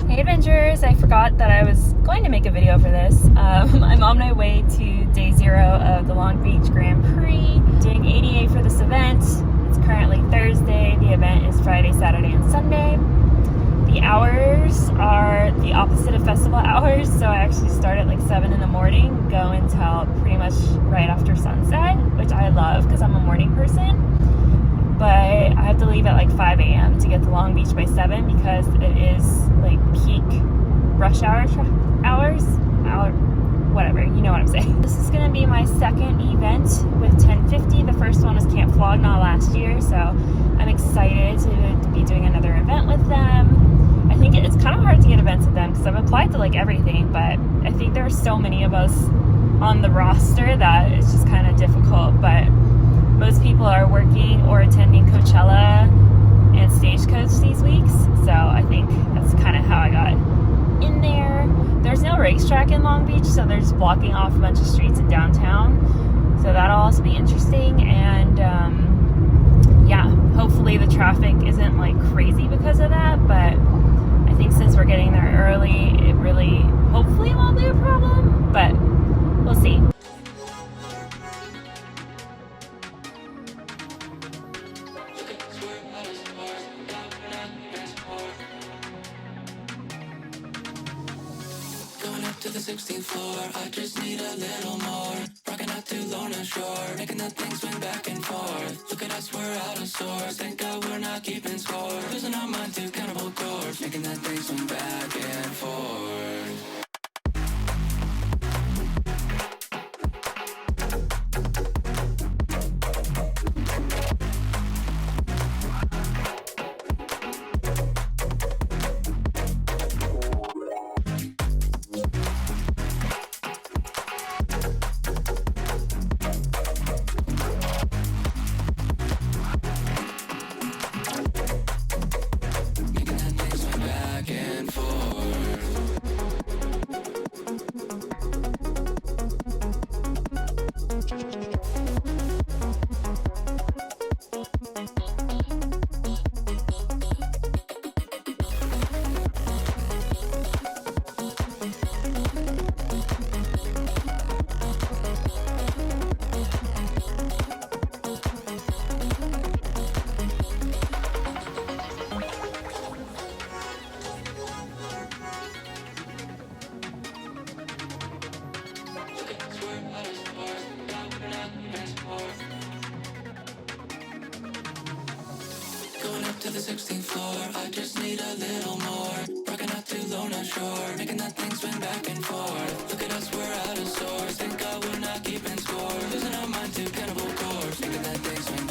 Hey Avengers, I forgot that I was going to make a video for this. I'm on my way to day 0 of the Long Beach Grand Prix, doing ADA for this event. It's currently Thursday. The event is Friday, Saturday, and Sunday. The hours are the opposite of festival hours, so I actually start at like 7 in the morning, go until pretty much right after sunset, which I love because I'm a morning person. But I have to leave at like 5 a.m. to get to Long Beach by 7 because it is like peak rush hours, whatever, you know what I'm saying. This is going to be my second event with 1050. The first one was Camp Flog Gnaw last year, so I'm excited to be doing another event with them. I think it's kind of hard to get events with them because I've applied to like everything, but I think there are so many of us on the roster that it's just kind of difficult. But most people are working or attending Coachella and Stagecoach these weeks, so I think that's kind of how I got in there. There's no racetrack in Long Beach, so they're just blocking off a bunch of streets in downtown, so that'll also be interesting. And yeah, hopefully the traffic isn't like crazy because of that, but I think since we're getting there early, it really hopefully won't be a problem, but we'll see. To the 16th floor, I just need a little more. Rocking out to Lorna Shore, making that thing swing back and forth. Look at us, we're out of sorts. Thank God we're not keeping score. Losing our mind to cannibal corpse, making that thing swing back and forth. To the 16th floor, I just need a little more. Rocking out to Lorna Shore, making that thing swing back and forth. Look at us, we're out of sorts. Thank God we're not keeping score. Losing our mind to cannibal corpse, making that thing swing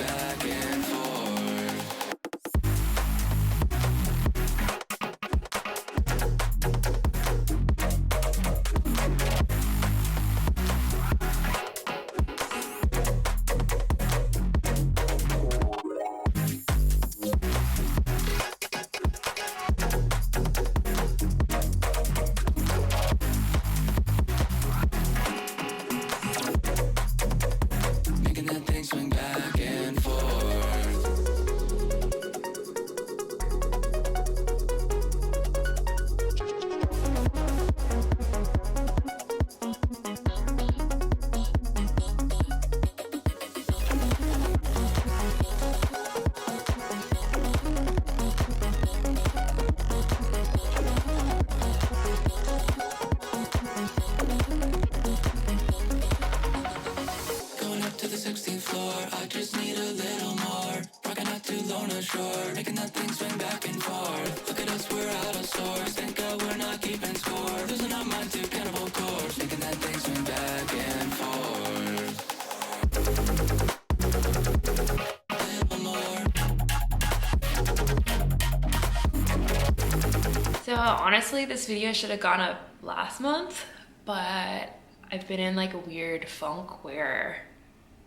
back and forth. I just need a little more. Rocking out to Lorna Shore, making that thing swing back and forth. Look at us, we're out of sorts. Thank God we're not keeping score. Losing our mind to cannibal corpse, making that thing swing back and forth. A little more. So honestly, this video should have gone up last month, but I've been in like a weird funk where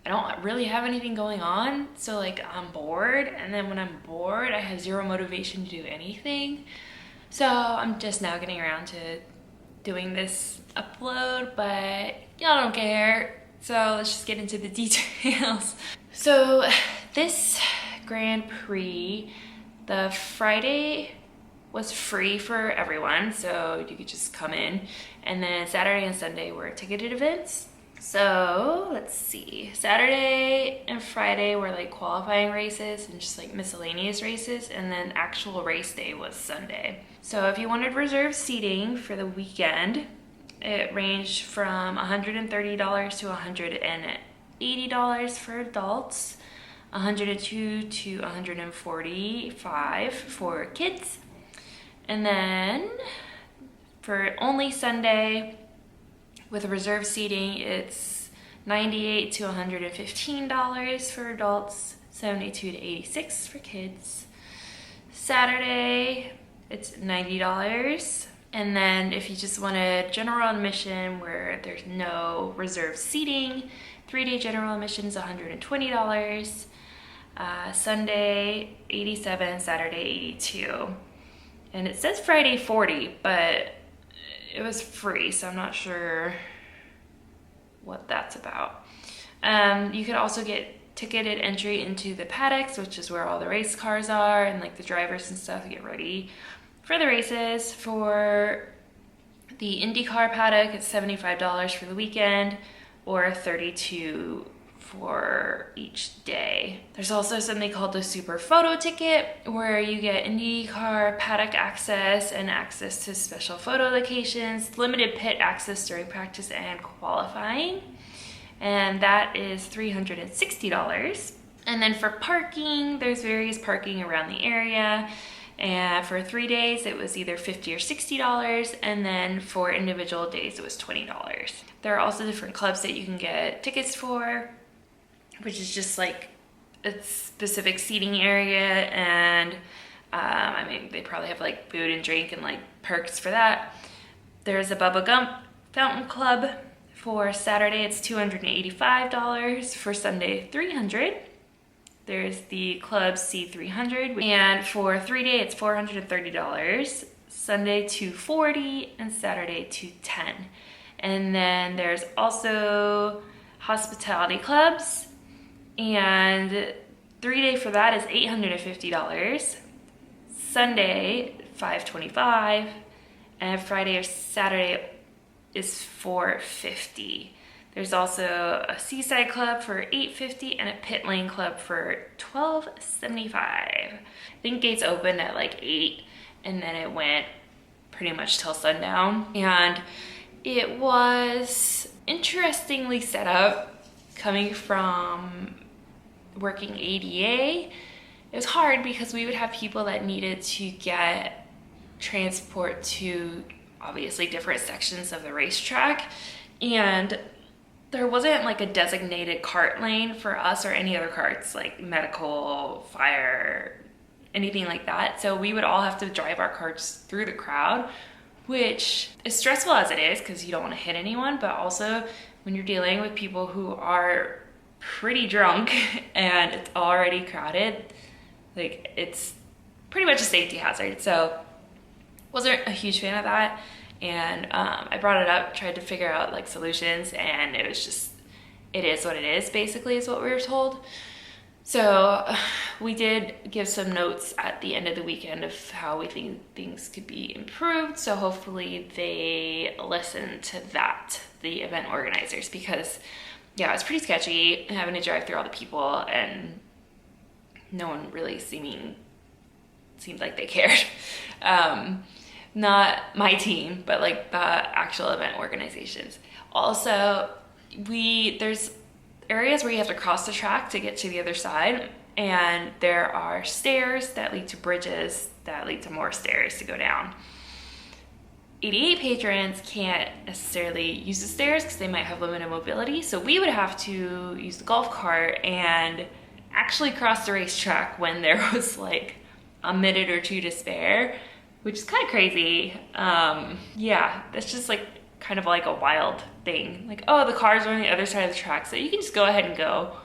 I don't really have anything going on, so like I'm bored, and then when I'm bored I have zero motivation to do anything. So I'm just now getting around to doing this upload, but y'all don't care, so let's just get into the details. So this Grand Prix, the Friday was free for everyone, so you could just come in. And then Saturday and Sunday were ticketed events. So let's see, Saturday and Friday were like qualifying races and just like miscellaneous races, and then actual race day was Sunday. So if you wanted reserved seating for the weekend, it ranged from $130 to $180 for adults, $102 to $145 for kids. And then for only Sunday with reserved seating, it's $98 to $115 for adults, $72 to $86 for kids. Saturday, it's $90. And then if you just want a general admission where there's no reserved seating, 3-day general admission is $120. Sunday, $87, Saturday, $82. And it says Friday, $40, but it was free, so I'm not sure what that's about. You could also get ticketed entry into the paddocks, which is where all the race cars are, and like the drivers and stuff get ready for the races. For the IndyCar paddock, it's $75 for the weekend, or $32 for each day. There's also something called the Super Photo Ticket, where you get IndyCar paddock access and access to special photo locations, limited pit access during practice and qualifying, and that is $360. And then for parking, there's various parking around the area, and for 3 days it was either $50 or $60, and then for individual days it was $20. There are also different clubs that you can get tickets for, which is just like a specific seating area, and I mean, they probably have like food and drink and like perks for that. There's a Bubba Gump Fountain Club. For Saturday, it's $285. For Sunday, $300. There's the Club C300, and for 3-day, it's $430. Sunday, $240, and Saturday, $210. And then there's also hospitality clubs, and 3-day for that is $850. Sunday, $525, and Friday or Saturday is $450. There's also a Seaside Club for $850 and a Pit Lane Club for $1275. I think gates opened at like 8, and then it went pretty much till sundown. And it was interestingly set up coming from working ADA. It was hard because we would have people that needed to get transport to obviously different sections of the racetrack, and there wasn't like a designated cart lane for us or any other carts like medical, fire, anything like that. So we would all have to drive our carts through the crowd, which is stressful as it is because you don't want to hit anyone, but also when you're dealing with people who are pretty drunk and it's already crowded, like it's pretty much a safety hazard. So wasn't a huge fan of that, and I brought it up, tried to figure out like solutions, and it was just, it is what it is, basically, is what we were told. So we did give some notes at the end of the weekend of how we think things could be improved, so hopefully they listen to that, the event organizers, because yeah, it's pretty sketchy having to drive through all the people and no one really seemed like they cared. Not my team, but like the actual event organizations. Also, there's areas where you have to cross the track to get to the other side, and there are stairs that lead to bridges that lead to more stairs to go down. 88 patrons can't necessarily use the stairs because they might have limited mobility, so we would have to use the golf cart and actually cross the racetrack when there was like a minute or two to spare, which is kind of crazy. Yeah, that's just like kind of like a wild thing. Like, oh, the cars are on the other side of the track, so you can just go ahead and go.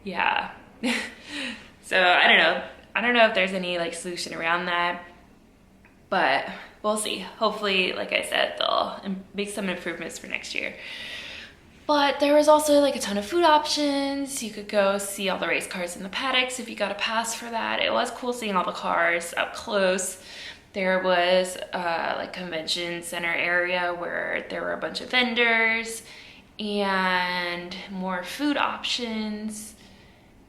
Yeah. So I don't know if there's any like solution around that, but we'll see. Hopefully, like I said, they'll make some improvements for next year. But there was also like a ton of food options. You could go see all the race cars in the paddocks if you got a pass for that. It was cool seeing all the cars up close. There was like convention center area where there were a bunch of vendors and more food options.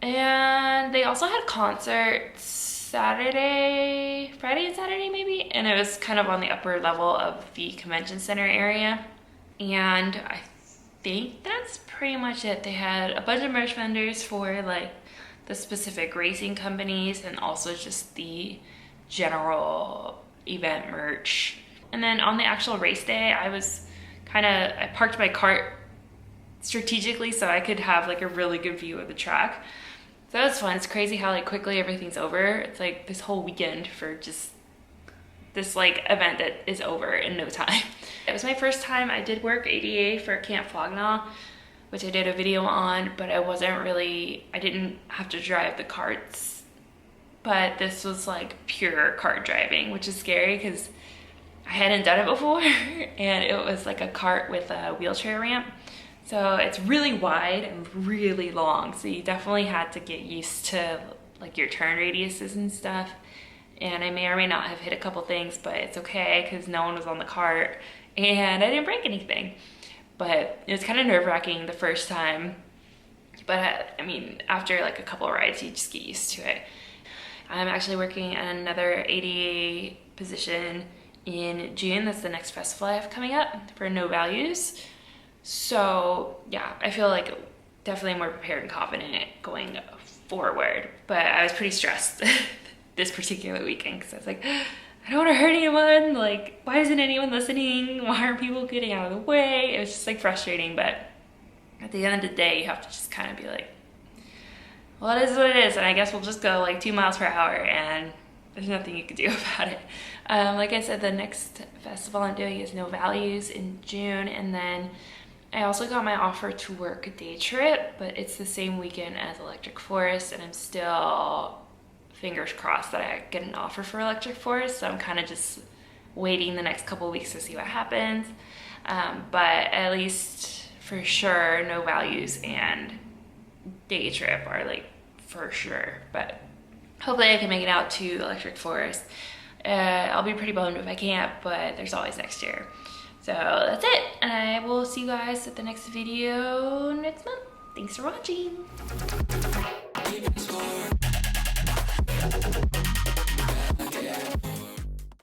And they also had concerts Friday and Saturday maybe. And it was kind of on the upper level of the convention center area. And I think that's pretty much it. They had a bunch of merch vendors for like the specific racing companies and also just the general event merch. And then on the actual race day, I parked my cart strategically so I could have like a really good view of the track. So that was fun. It's crazy how like quickly everything's over. It's like this whole weekend for just this like event that is over in no time. It was my first time I did work ADA for Camp Flog Gnaw, which I did a video on, but I didn't have to drive the carts. But this was like pure cart driving, which is scary because I hadn't done it before. And it was like a cart with a wheelchair ramp. So it's really wide and really long. So you definitely had to get used to like your turn radiuses and stuff. And I may or may not have hit a couple things, but it's okay because no one was on the cart and I didn't break anything. But it was kind of nerve-wracking the first time. But I mean, after like a couple of rides, you just get used to it. I'm actually working at another ADA position in June. That's the next festival I have coming up for No Values. So yeah, I feel like definitely more prepared and confident going forward. But I was pretty stressed this particular weekend because I was like, I don't want to hurt anyone. Like, why isn't anyone listening? Why aren't people getting out of the way? It was just like frustrating. But at the end of the day, you have to just kind of be like, well, it is what it is. And I guess we'll just go like 2 miles per hour and there's nothing you can do about it. Like I said, the next festival I'm doing is No Values in June. And then I also got my offer to work a day trip, but it's the same weekend as Electric Forest. And I'm still fingers crossed that I get an offer for Electric Forest. So I'm kind of just waiting the next couple weeks to see what happens. But at least for sure, No Values and day trip are like for sure. But hopefully I can make it out to Electric Forest. I'll be pretty bummed if I can't, but there's always next year. So that's it, and I will see you guys at the next video next month. Thanks for watching.